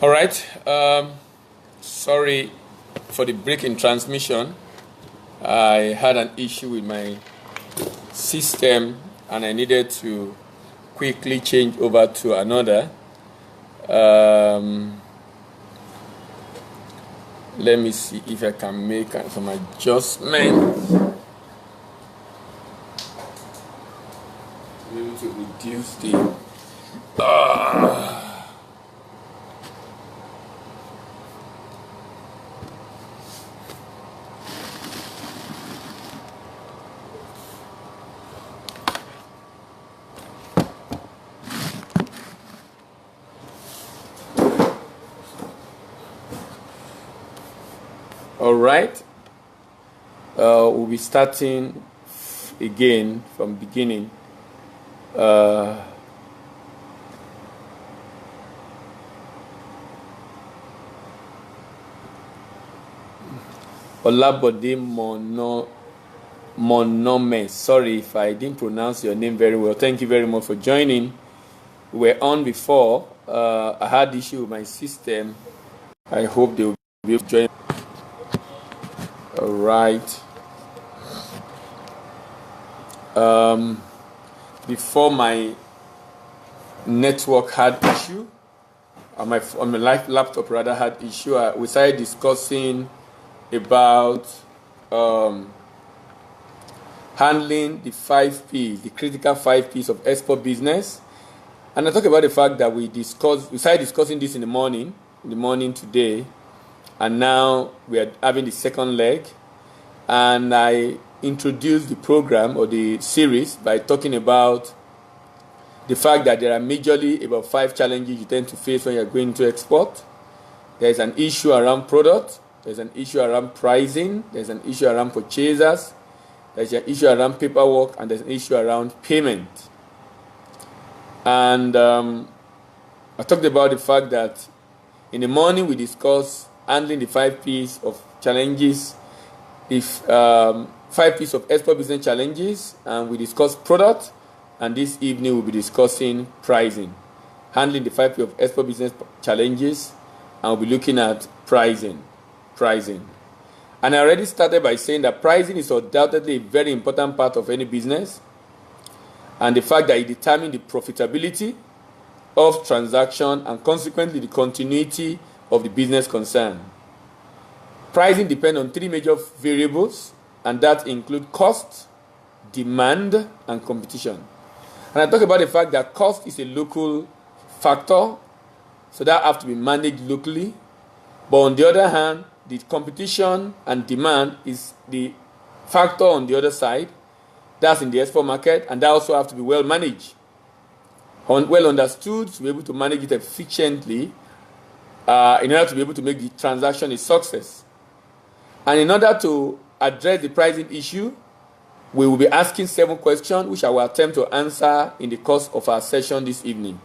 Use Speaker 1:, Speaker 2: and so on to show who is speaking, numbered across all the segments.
Speaker 1: All right. Sorry for the break in transmission. I had an issue with my system and I needed to quickly change over to another. Let me see if I can make some adjustments. Maybe to reduce the. All right. We'll be starting again from beginning. Olabode Monome. Sorry if I didn't pronounce your name very well. Thank you very much for joining. We were on before. I had issue with my system. I hope they will be able to join. All right. Before my network had issue, on my laptop rather had issue, we started discussing about handling the 5 P's, the critical 5 P's of export business. And I talked about the fact that we started discussing this in the morning today, and now we are having the second leg. And I introduced the program or the series by talking about the fact that there are majorly about 5 challenges you tend to face when you're going to export. There's an issue around product, there's an issue around pricing, there's an issue around purchasers, there's an issue around paperwork, and there's an issue around payment. And I talked about the fact that in the morning we discussed handling the 5 P's of challenges, if 5 P's of export business challenges, and we discussed product, and this evening we'll be discussing pricing, handling the 5 P's of export business challenges, and we'll be looking at pricing. And I already started by saying that pricing is undoubtedly a very important part of any business, and the fact that it determines the profitability of transaction and consequently the continuity of the business concern. Pricing depends on 3 major variables, and that include cost, demand, and competition. And I talk about the fact that cost is a local factor, so that have to be managed locally. But on the other hand, the competition and demand is the factor on the other side. That's in the export market, and that also have to be well managed, well understood, to be able to manage it efficiently in order to be able to make the transaction a success. And in order to address the pricing issue, we will be asking 7 questions, which I will attempt to answer in the course of our session this evening.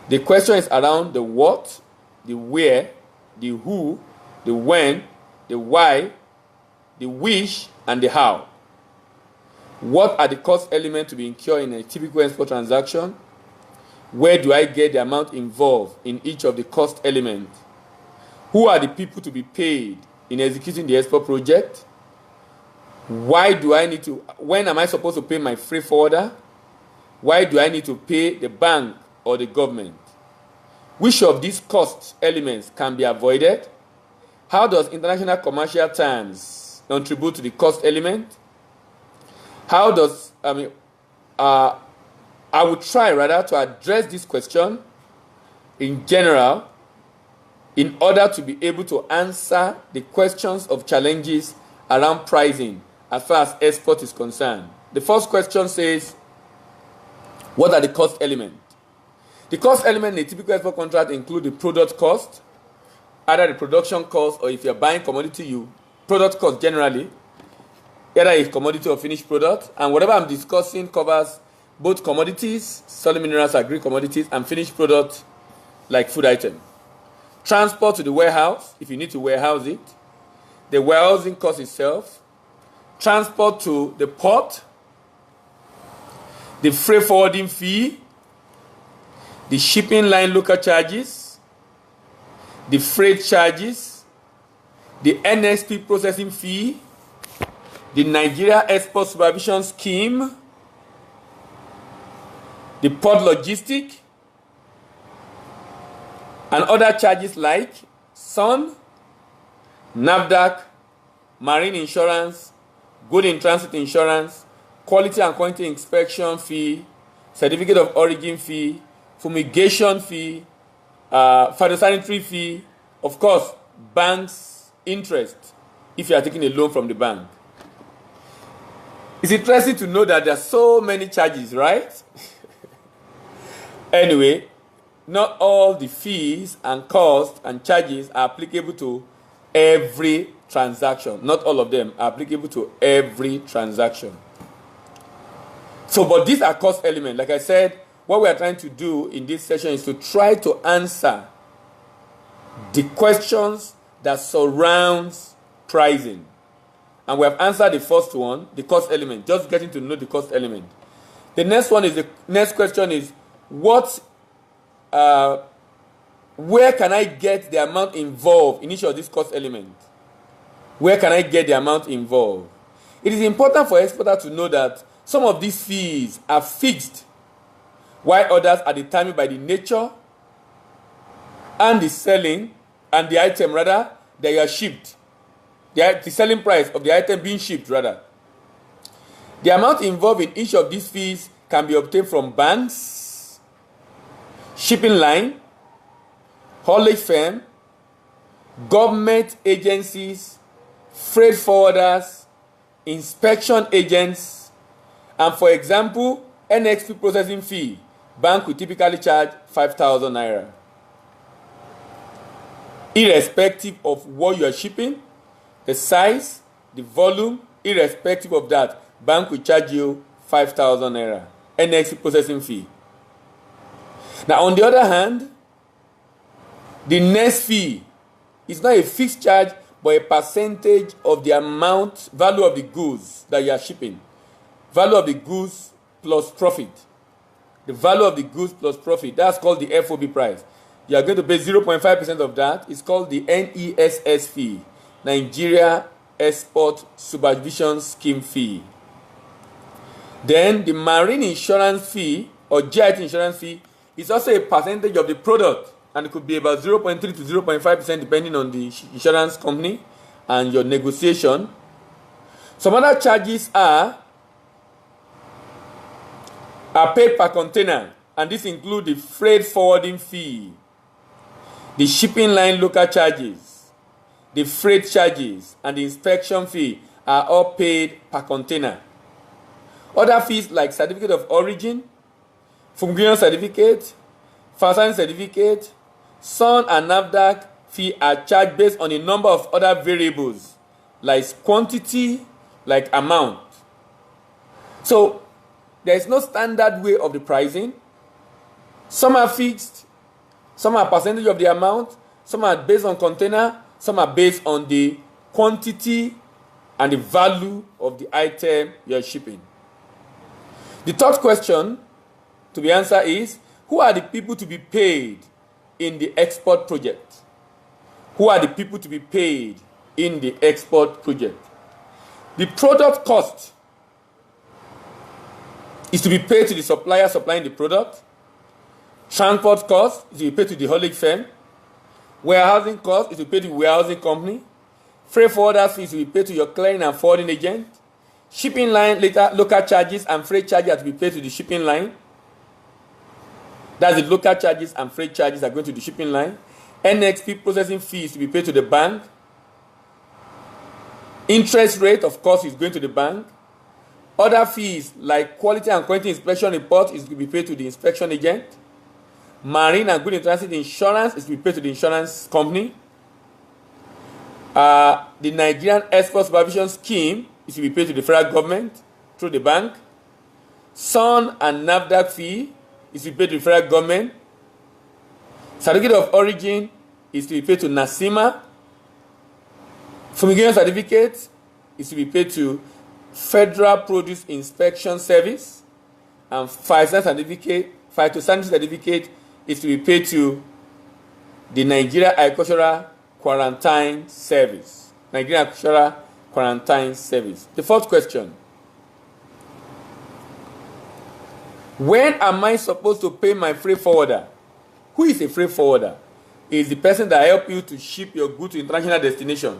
Speaker 1: The question is around the what, the where, the who, the when, the why, the which, and the how. What are the cost elements to be incurred in a typical export transaction? Where do I get the amount involved in each of the cost elements? Who are the people to be paid in executing the export project? When am I supposed to pay my freight forwarder? Why do I need to pay the bank or the government? Which of these cost elements can be avoided? How does international commercial terms contribute to the cost element? I would try rather to address this question in general in order to be able to answer the questions of challenges around pricing as far as export is concerned. The first question says, what are the cost elements? The cost element in a typical export contract include the product cost, either the production cost, or if you're buying commodity, product cost generally, either a commodity or finished product. And whatever I'm discussing covers both commodities, solid minerals, agri commodities, and finished products like food items. Transport to the warehouse, if you need to warehouse it. The warehousing cost itself. Transport to the port. The freight forwarding fee. The shipping line local charges. the freight charges, the NXP processing fee, the Nigeria Export Supervision Scheme, the port logistic, and other charges like SON, NAFDAC, marine insurance, good in transit insurance, quality and quantity inspection fee, certificate of origin fee, fumigation fee, phytosanitary fee, of course, bank's interest if you are taking a loan from the bank. It's interesting to know that there are so many charges, right? Anyway, not all the fees and costs and charges are applicable to every transaction. Not all of them are applicable to every transaction. So, but these are cost elements. Like I said, what we are trying to do in this session is to try to answer the questions that surrounds pricing. And we have answered the first one, the cost element, just getting to know the cost element. The next question is, where can I get the amount involved in each of these cost elements? Where can I get the amount involved? It is important for exporters to know that some of these fees are fixed, while others are determined by the nature and the selling and the item rather that you are shipped. The selling price of the item being shipped rather. The amount involved in each of these fees can be obtained from banks, shipping line, haulage firm, government agencies, freight forwarders, inspection agents, and for example, NXP processing fee, bank will typically charge 5,000 naira. Irrespective of what you are shipping, the size, the volume, irrespective of that, bank will charge you 5,000 naira NXP processing fee. Now, on the other hand, the next fee is not a fixed charge, but a percentage of the value of the goods that you are shipping. Value of the goods plus profit. The value of the goods plus profit, that's called the FOB price. You are going to pay 0.5% of that. It's called the NESS fee, Nigeria Export Supervision Scheme fee. Then the marine insurance fee or GIT insurance fee is also a percentage of the product, and it could be about 0.3 to 0.5% depending on the insurance company and your negotiation. Some other charges are paid per container, and this includes the freight forwarding fee, the shipping line local charges, the freight charges, and the inspection fee are all paid per container. Other fees like certificate of origin, fumigation certificate, phytosanitary certificate, SON and NAFDAC fee are charged based on a number of other variables like quantity, like amount. So there is no standard way of the pricing. Some are fixed, some are percentage of the amount, some are based on container, some are based on the quantity and the value of the item you are shipping. The third question to be answered is, who are the people to be paid in the export project? Who are the people to be paid in the export project? The product cost is to be paid to the supplier supplying the product. Transport cost is to be paid to the haulage firm. Warehousing cost is to be paid to the warehousing company. Freight forwarder fees will be paid to your clearing and forwarding agent. Shipping line, local charges and freight charges are to be paid to the shipping line. That's the local charges and freight charges are going to the shipping line. NXP processing fees to be paid to the bank. Interest rate, of course, is going to the bank. Other fees like quality and quantity inspection report is to be paid to the inspection agent. Marine and good in transit insurance is to be paid to the insurance company. The Nigerian Export Supervision Scheme is to be paid to the federal government through the bank. SON and NAFDAC fee is to be paid to the federal government. Certificate of origin is to be paid to NASIMA. Fumigation certificate is to be paid to Federal Produce Inspection Service. And phytosanitary certificate is to be paid to the Nigeria Agricultural Quarantine Service. Nigeria Agricultural Quarantine Service. The fourth question. When am I supposed to pay my freight forwarder? Who is a freight forwarder? Is the person that help you to ship your goods to international destination.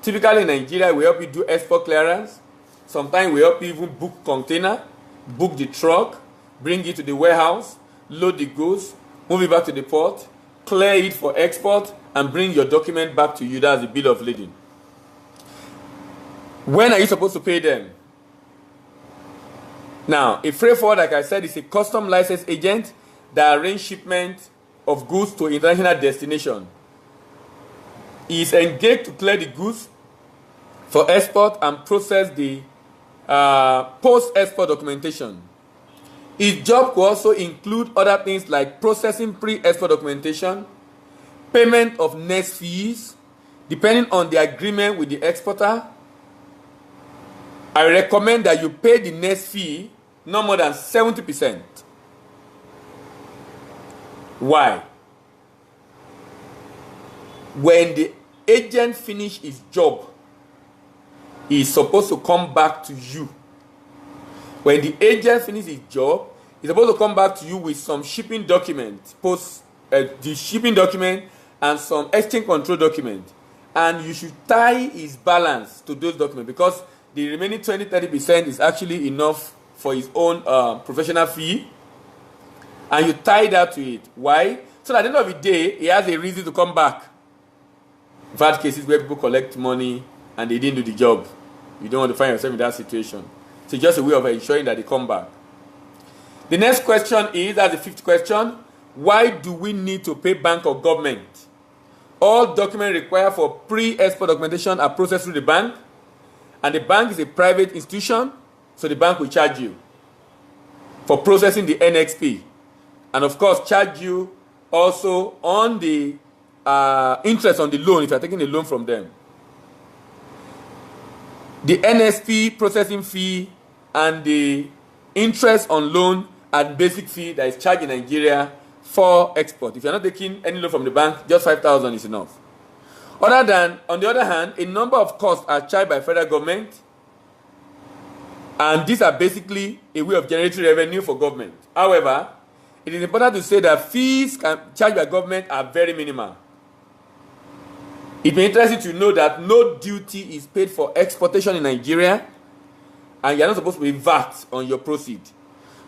Speaker 1: Typically in Nigeria, we help you do export clearance. Sometimes we help you even book container, book the truck, bring it to the warehouse, load the goods, move it back to the port, clear it for export, and bring your document back to you. That's the bill of lading. When are you supposed to pay them? Now, a freight forwarder, like I said, is a custom license agent that arranges shipment of goods to international destination. He is engaged to clear the goods for export and process the post-export documentation. His job could also include other things like processing pre-export documentation, payment of next fees, depending on the agreement with the exporter. I recommend that you pay the next fee no more than 70%. Why? When the agent finishes his job, he is supposed to come back to you. When the agent finishes his job, he's supposed to come back to you with some shipping document, the shipping document and some exchange control document. And you should tie his balance to those documents, because the remaining 20-30% is actually enough for his own professional fee. And you tie that to it. Why? So at the end of the day, he has a reason to come back. I've had cases where people collect money and they didn't do the job. You don't want to find yourself in that situation. So it's just a way of ensuring that they come back. The next question is, that's the fifth question, why do we need to pay bank or government? All documents required for pre-export documentation are processed through the bank, and the bank is a private institution, so the bank will charge you for processing the NXP. And of course, charge you also on the interest on the loan if you are taking a loan from them. The NSP processing fee and the interest on loan and basic fee that is charged in Nigeria for export. If you are not taking any loan from the bank, just 5,000 is enough. On the other hand, a number of costs are charged by federal government, and these are basically a way of generating revenue for government. However, it is important to say that fees charged by government are very minimal. It may interest you to know that no duty is paid for exportation in Nigeria, and you are not supposed to pay VAT on your proceed.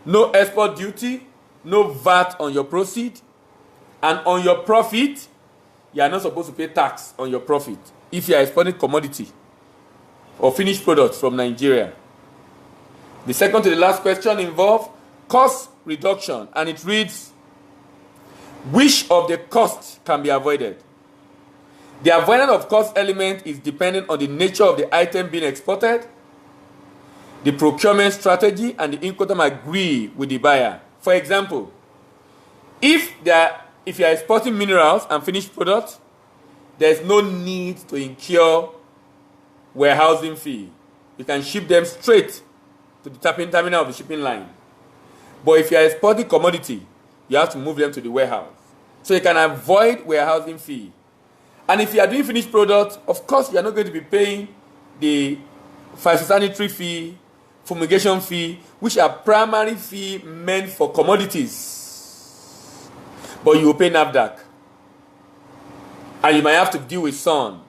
Speaker 1: No export duty, no VAT on your proceed, and on your profit, you are not supposed to pay tax on your profit if you are exporting commodity or finished products from Nigeria. The second to the last question involves cost reduction, and it reads, which of the costs can be avoided? The avoidance of cost element is dependent on the nature of the item being exported, the procurement strategy, and the Incoterm agree with the buyer. For example, if you are exporting minerals and finished products, there is no need to incur warehousing fee. You can ship them straight to the terminal of the shipping line. But if you are exporting commodity, you have to move them to the warehouse. So you can avoid warehousing fee. And if you are doing finished products, of course you are not going to be paying the phytosanitary fee, fumigation fee, which are primary fee meant for commodities. But you will pay NAFDAC. And you might have to deal with SON.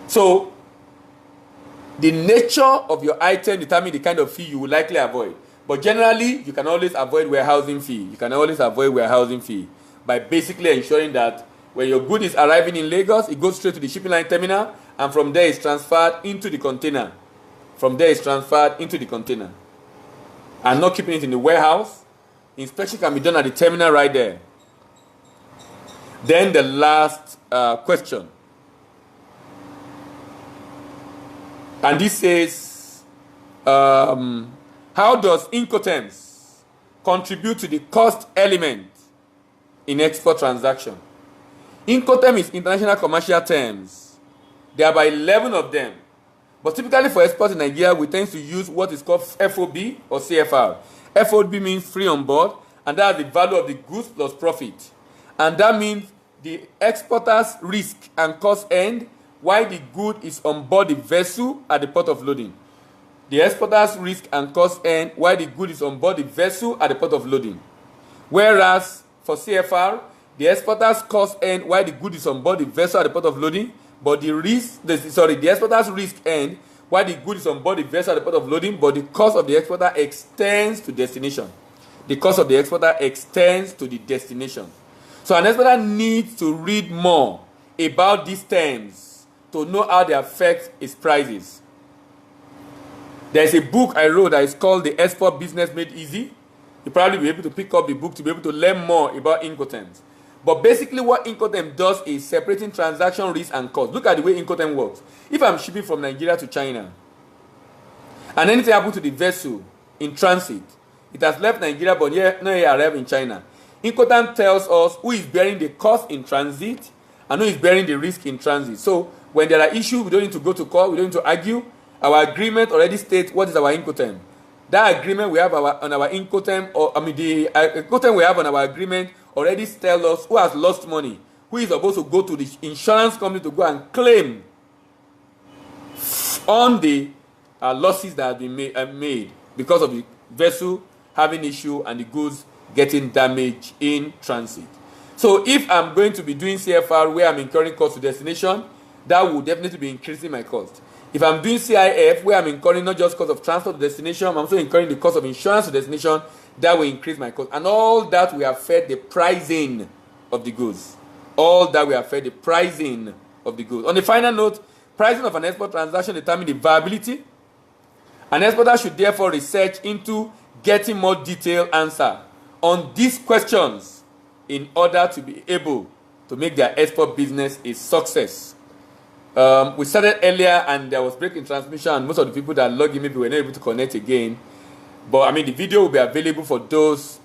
Speaker 1: So, the nature of your item determines the kind of fee you will likely avoid. But generally, you can always avoid warehousing fee. You can always avoid warehousing fee by basically ensuring that when your good is arriving in Lagos, it goes straight to the shipping line terminal, and from there it's transferred into the container. And not keeping it in the warehouse. Inspection can be done at the terminal right there. Then the last question. And this says, how does Incoterms contribute to the cost element in export transaction? Incoterm is international commercial terms. There are about 11 of them. But typically for export in Nigeria, we tend to use what is called FOB or CFR. FOB means free on board, and that's the value of the goods plus profit. And that means the exporter's risk and cost end while the good is on board the vessel at the port of loading. The exporter's risk and cost end while the good is on board the vessel at the port of loading. Whereas for CFR, the exporter's cost end while the good is on board the vessel at the port of loading, but the exporter's risk end while the good is on board the vessel at the port of loading, but the cost of the exporter extends to destination. The cost of the exporter extends to the destination. So an exporter needs to read more about these terms to know how they affect its prices. There's a book I wrote that is called The Export Business Made Easy. You'll probably be able to pick up the book to be able to learn more about Incoterms. But basically what Incoterm does is separating transaction risk and cost. Look at the way Incoterm works. If I'm shipping from Nigeria to China, and anything happens to the vessel in transit, it has left Nigeria but yet arrived in China. Incoterm tells us who is bearing the cost in transit and who is bearing the risk in transit. So when there are issues, we don't need to go to court, we don't need to argue. Our agreement already states what is our Incoterm. That agreement we have on our Incoterm, the Incoterm we have on our agreement already tells us who has lost money, who is supposed to go to the insurance company to go and claim on the losses that have been made because of the vessel having issue and the goods getting damaged in transit. So if I'm going to be doing CFR where I'm incurring cost to destination, that will definitely be increasing my cost. If I'm doing CIF where I'm incurring not just cost of transport to destination, I'm also incurring the cost of insurance to destination, that will increase my cost. And all that will affect the pricing of the goods. All that will affect the pricing of the goods. On the final note, pricing of an export transaction determines the viability. An exporter should therefore research into getting more detailed answer on these questions in order to be able to make their export business a success. We started earlier and there was break in transmission and most of the people that logged in maybe were not able to connect again. But the video will be available for those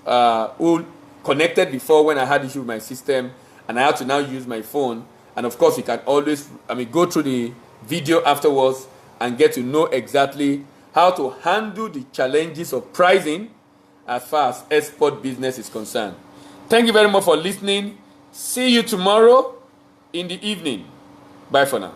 Speaker 1: who connected before when I had issue with my system and I had to now use my phone. And of course you can always go through the video afterwards and get to know exactly how to handle the challenges of pricing as far as export business is concerned. Thank you very much for listening. See you tomorrow in the evening. Bye for now.